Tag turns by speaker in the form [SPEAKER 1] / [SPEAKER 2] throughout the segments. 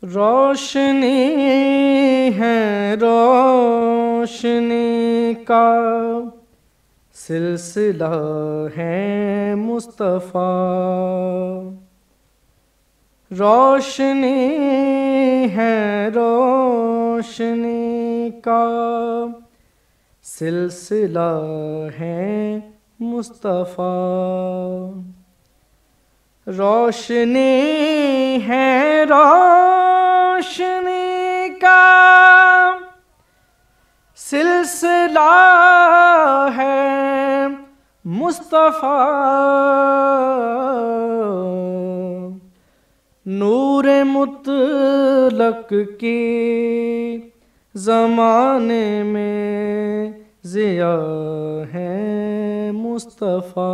[SPEAKER 1] روشنی ہے روشنی کا سلسلہ ہے مصطفیٰ، روشنی ہے روشنی کا سلسلہ ہے مصطفیٰ، روشنی ہے روشنی کا سلسلہ ہے مصطفیٰ، نور مطلق کی زمانے میں ضیا ہے مصطفیٰ،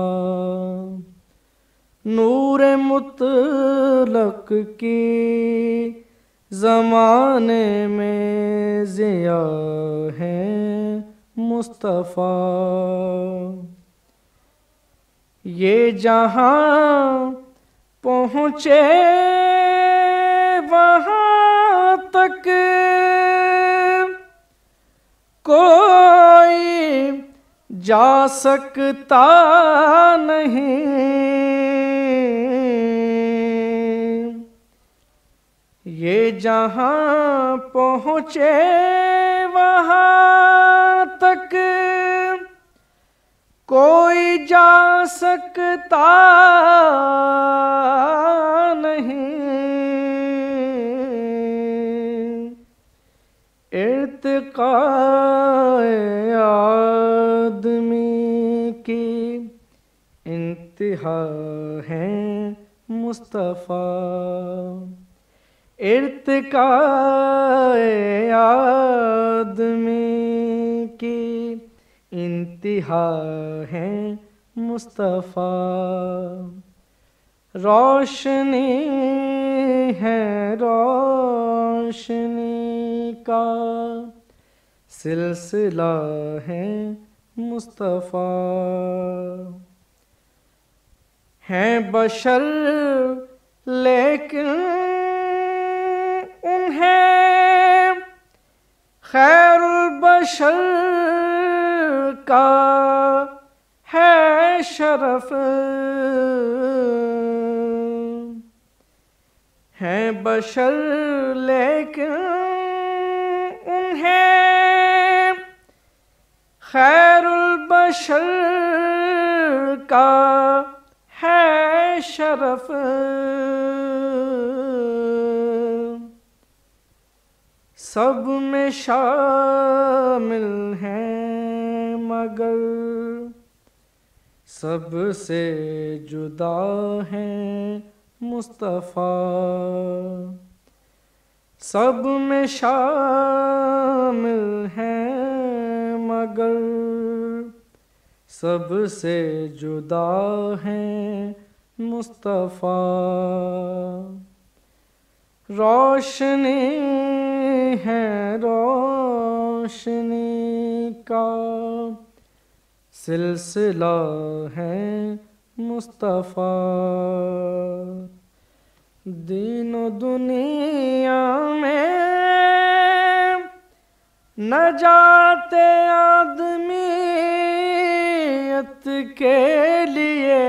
[SPEAKER 1] نور مطلق کی زمانے میں ضیا ہے مصطفیٰ، یہ جہاں پہنچے وہاں تک کوئی جا سکتا نہیں، یہ جہاں پہنچے وہاں تک کوئی جا سکتا نہیں، ارتقاء آدمی کی انتہا ہے مصطفیٰ، ارتقاء آدمی کی انتہا ہے مصطفیٰ، روشنی ہے روشنی کا سلسلہ ہے مصطفیٰ، ہیں بشر لیکن انہیں خیر البشر کا ہے شرف، ہیں بشر لیکن انہیں خیر البشر کا ہے شرف، سب میں شامل ہیں مگر سب سے جدا ہیں مصطفیٰ، سب میں شامل ہیں مگر سب سے جدا ہیں مصطفیٰ، روشنی ہے روشنی کا سلسلہ ہے مصطفیٰ، دین و دنیا میں نجات آدمیت کے لیے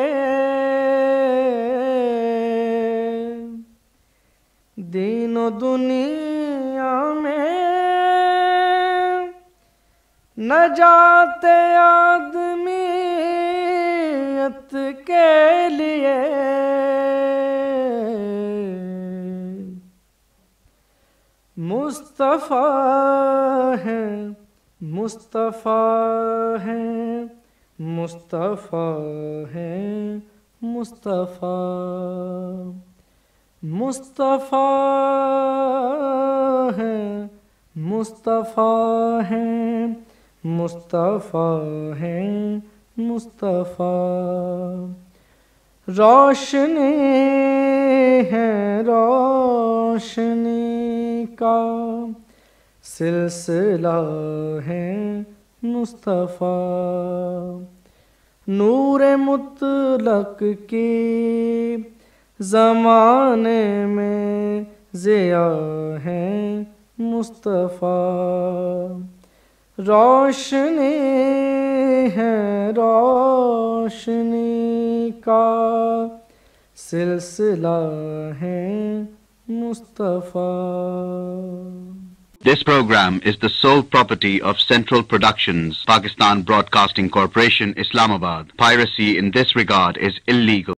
[SPEAKER 1] دین و دنیا میں نجات آدمیت کے لیے مصطفیٰ ہے مصطفیٰ ہے مصطفیٰ ہے مصطفیٰ، مصطفیٰ ہے مصطفیٰ ہے مصطفیٰ ہے مصطفیٰ، روشنی ہے روشنی کا سلسلہ ہے مصطفیٰ، نور مطلق کی زمانے میں ضیا ہے مصطفیٰ، روشنی ہے روشنی کا سلسلہ ہے مصطفیٰ۔
[SPEAKER 2] This program is the sole property of Central Productions, Pakistan Broadcasting Corporation, Islamabad. Piracy in this regard is illegal.